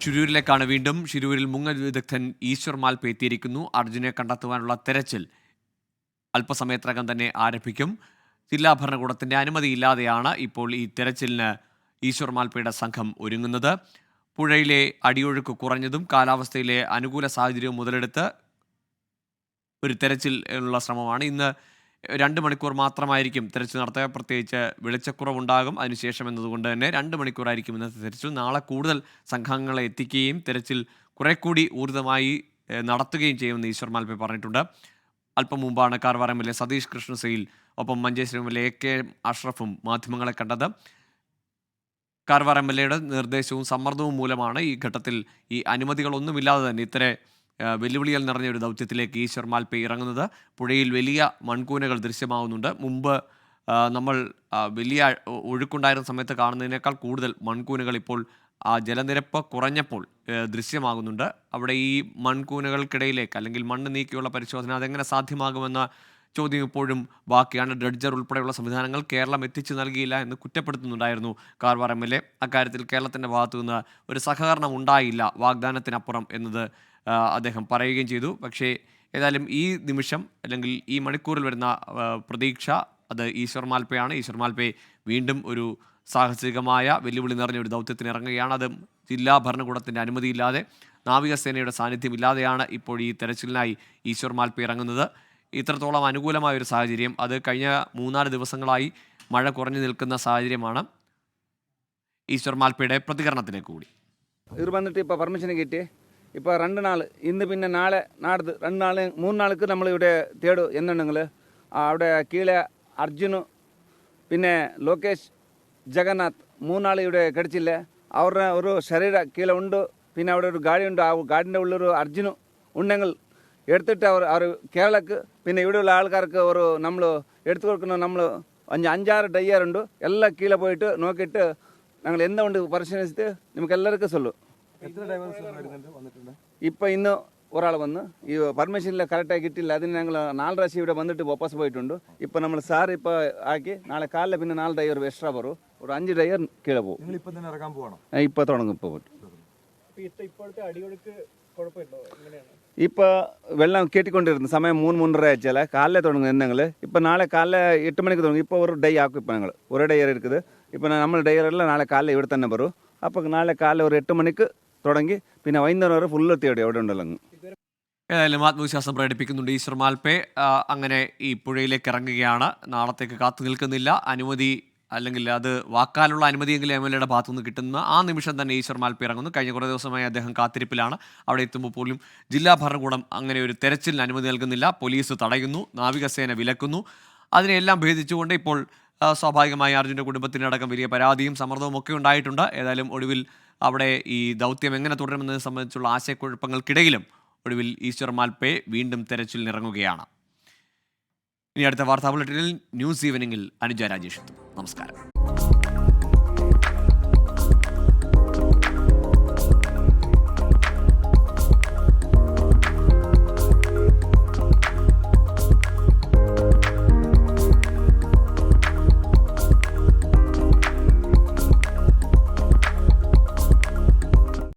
ഷിരൂരിലേക്കാണ് വീണ്ടും. ഷിരൂരിൽ മുങ്ങൽ വിദഗ്ധൻ ഈശ്വർ മാൽപേ എത്തിയിരിക്കുന്നു. അർജുനെ കണ്ടെത്തുവാനുള്ള തെരച്ചിൽ അല്പസമയത്തിനകം തന്നെ ആരംഭിക്കും. ജില്ലാ ഭരണകൂടത്തിന്റെ അനുമതിയില്ലാതെയാണ് ഇപ്പോൾ ഈ തെരച്ചിലിന് ഈശ്വർ മാൽപയുടെ സംഘം ഒരുങ്ങുന്നത്. പുഴയിലെ അടിയൊഴുക്ക് കുറഞ്ഞതും കാലാവസ്ഥയിലെ അനുകൂല സാഹചര്യവും മുതലെടുത്ത് ഒരു തെരച്ചിൽ ഉള്ള ശ്രമമാണ്. ഇന്ന് 2 മണിക്കൂർ മാത്രമായിരിക്കും തെരച്ചിൽ നടത്തുക. പ്രത്യേകിച്ച് വെളിച്ചക്കുറവുണ്ടാകും അതിനുശേഷം എന്നതുകൊണ്ട് തന്നെ 2 മണിക്കൂറായിരിക്കും ഇന്നത്തെ തെരച്ചിൽ. നാളെ കൂടുതൽ സംഘങ്ങളെ എത്തിക്കുകയും തെരച്ചിൽ കുറെ കൂടി ഊർജിതമായി നടത്തുകയും ചെയ്യുമെന്ന് ഈശ്വർ മാൽപേ പറഞ്ഞിട്ടുണ്ട്. അല്പം മുമ്പാണ് കാർവാർ എം.എൽ.എ സതീഷ് കൃഷ്ണസയിൽ ഒപ്പം മഞ്ചേശ്വരം എം.എൽ.എ എ.കെ. അഷ്റഫും മാധ്യമങ്ങളെ കണ്ടത്. കാർവാർ എം.എൽ.എയുടെ നിർദ്ദേശവും സമ്മർദ്ദവും മൂലമാണ് ഈ ഘട്ടത്തിൽ ഈ അനുമതികളൊന്നുമില്ലാതെ തന്നെ ഇത്ര വെല്ലുവിളികൾ നിറഞ്ഞ ഒരു ദൗത്യത്തിലേക്ക് ഈശ്വർ മാൽപേ ഇറങ്ങുന്നത്. പുഴയിൽ വലിയ മൺകൂനകൾ ദൃശ്യമാവുന്നുണ്ട്. മുമ്പ് നമ്മൾ വലിയ ഒഴുക്കുണ്ടായിരുന്ന സമയത്ത് കാണുന്നതിനേക്കാൾ കൂടുതൽ മൺകൂനകൾ ഇപ്പോൾ ജലനിരപ്പ് കുറഞ്ഞപ്പോൾ ദൃശ്യമാകുന്നുണ്ട്. അവിടെ ഈ മൺകൂനകൾക്കിടയിലേക്ക് അല്ലെങ്കിൽ മണ്ണ് നീക്കിയുള്ള പരിശോധന അതെങ്ങനെ സാധ്യമാകുമെന്ന ചോദ്യം ഇപ്പോഴും ബാക്കിയാണ്. ഡ്രഡ്ജർ ഉൾപ്പെടെയുള്ള സംവിധാനങ്ങൾ കേരളം എത്തിച്ചു നൽകിയില്ല എന്ന് കുറ്റപ്പെടുത്തുന്നുണ്ടായിരുന്നു കാർവാർ എം.എൽ.എ. അക്കാര്യത്തിൽ കേരളത്തിൻ്റെ ഭാഗത്തുനിന്ന് ഒരു സഹകരണം ഉണ്ടായില്ല, വാഗ്ദാനത്തിനപ്പുറം എന്നത് അദ്ദേഹം പറയുകയും ചെയ്തു. പക്ഷേ ഏതായാലും ഈ നിമിഷം അല്ലെങ്കിൽ ഈ മണിക്കൂറിൽ വരുന്ന പ്രതീക്ഷ അത് ഈശ്വർ മാൽപേയാണ്. ഈശ്വർ മാൽപേ വീണ്ടും ഒരു സാഹസികമായ വെല്ലുവിളി നിറഞ്ഞ ഒരു ദൗത്യത്തിന് ഇറങ്ങുകയാണ്. അത് ജില്ലാ ഭരണകൂടത്തിൻ്റെ അനുമതിയില്ലാതെ, നാവികസേനയുടെ സാന്നിധ്യമില്ലാതെയാണ് ഇപ്പോൾ ഈ തെരച്ചിലിനായി ഈശ്വർ മാൽപേ ഇറങ്ങുന്നത്. ഇത്രത്തോളം അനുകൂലമായൊരു സാഹചര്യം അത് കഴിഞ്ഞ 3-4 ദിവസങ്ങളായി മഴ കുറഞ്ഞു നിൽക്കുന്ന സാഹചര്യമാണ്. ഈശ്വർ മാൽപേയുടെ പ്രതികരണത്തിലേക്ക് കൂടി. ഇവർ വന്നിട്ട് ഇപ്പോൾ പെർമിഷൻ കിട്ടി. ഇപ്പോൾ 2 നാൾ ഇന്ന് പിന്നെ നാളെ നാടത് 2 നാൾ 3 നാൾക്ക് നമ്മളിവിടെ തേടും എന്നുണ്ടെങ്കിൽ അവിടെ കീഴെ അർജുന് പിന്നെ ലോകേഷ് ജഗന്നാഥ് 3 നാൾ ഇവിടെ കിടച്ചില്ല. അവരുടെ ഒരു ശരീര കീഴെ ഉണ്ട്. പിന്നെ അവിടെ ഒരു ഗാഡി ഉണ്ട്. ആ ഗാഡിൻ്റെ ഉള്ളൊരു അർജുന് ഉണ്ടെങ്കിൽ എടുത്തിട്ട് അവർ കേരളക്ക് പിന്നെ ഇവിടെയുള്ള ആൾക്കാർക്ക് ഒരു നമ്മൾ എടുത്തു കൊടുക്കുന്ന നമ്മൾ 5-6 ഡ്രൈവറുണ്ട്. എല്ലാം കീഴെ പോയിട്ട് നോക്കിയിട്ട് ഞങ്ങൾ എന്തുകൊണ്ട് പരിശീലിച്ചിട്ട് നമുക്ക് എല്ലാവർക്കും சொல்லும். ഇപ്പം ഇന്ന് ഒരാൾ വന്ന് ഈ പെർമിഷനിൽ കറക്റ്റായി കിട്ടില്ല. അതിന് ഞങ്ങൾ 4 പ്രാവശ്യം ഇവിടെ വന്നിട്ട് വാപ്പസ് പോയിട്ടുണ്ട്. ഇപ്പം നമ്മൾ സാർ ഇപ്പോൾ ആക്കി നാളെ കാലിൽ പിന്നെ 4 ഡ്രൈവർ എക്സ്ട്രാ വരും. ഒരു 5 ഡ്രൈവർ കീഴെ പോകും. ഇപ്പോൾ തുടങ്ങും. ഇപ്പോൾ വെള്ളം കെട്ടിക്കൊണ്ടിരുന്നു. സമയം 3-3:30 ആച്ചാൽ കാലിലെ തുടങ്ങും എന്നെങ്കിൽ. ഇപ്പം നാളെ കാലിലെ 8 മണിക്ക് തുടങ്ങും. ഇപ്പോൾ ഒരു ഡേ ആക്കും. ഇപ്പോൾ ഞങ്ങൾ ഒരേ ഡയർ இருக்குது. ഇപ്പോൾ നമ്മൾ ഡയറെല്ലാം നാളെ കാലിൽ ഇവിടെ തന്നെ വരും. അപ്പോൾ നാളെ കാലിൽ ഒരു 8 മണിക്ക് തുടങ്ങി പിന്നെ വൈകുന്നേരം വരെ ഫുള്ള് എത്തിയോടെ അവിടെ ഉണ്ടല്ലോ. ഏതായാലും ആത്മവിശ്വാസം പ്രകടിപ്പിക്കുന്നുണ്ട് ഈശ്വർ മാൽപേ. അങ്ങനെ ഈ പുഴയിലേക്ക് ഇറങ്ങുകയാണ്. നാളത്തേക്ക് കാത്തു നിൽക്കുന്നില്ല. അനുമതി അല്ലെങ്കിൽ അത് വാക്കാലുള്ള അനുമതിയെങ്കിലും എം.എൽ.എയുടെ ഭാഗത്തുനിന്ന് കിട്ടുന്ന ആ നിമിഷം തന്നെ ഈശ്വർ മാൽപേ ഇറങ്ങുന്നു. കഴിഞ്ഞ കുറേ ദിവസമായി അദ്ദേഹം കാത്തിരിപ്പിലാണ്. അവിടെ എത്തുമ്പോൾ പോലും ജില്ലാ ഭരണകൂടം അങ്ങനെ ഒരു തെരച്ചിലിന് അനുമതി നൽകുന്നില്ല. പോലീസ് തടയുന്നു, നാവികസേന വിലക്കുന്നു. അതിനെല്ലാം ഭേദിച്ചുകൊണ്ട് ഇപ്പോൾ സ്വാഭാവികമായി അർജുൻ്റെ കുടുംബത്തിനടക്കം വലിയ പരാതിയും സമ്മർദ്ദവും ഒക്കെ ഉണ്ടായിട്ടുണ്ട്. ഏതായാലും ഒടുവിൽ അവിടെ ഈ ദൗത്യം എങ്ങനെ തുടരുമെന്നത് സംബന്ധിച്ചുള്ള ആശയക്കുഴപ്പങ്ങൾക്കിടയിലും ഒടുവിൽ ഈശ്വർ മാൽപേ വീണ്ടും തെരച്ചിലിനിറങ്ങുകയാണ്. ഇനി അടുത്ത വാർത്താ ബുള്ളറ്റിനിൽ ന്യൂസ് ഈവനിങ്ങിൽ അനുജ രാജേഷ് എത്തും. നമസ്കാരം.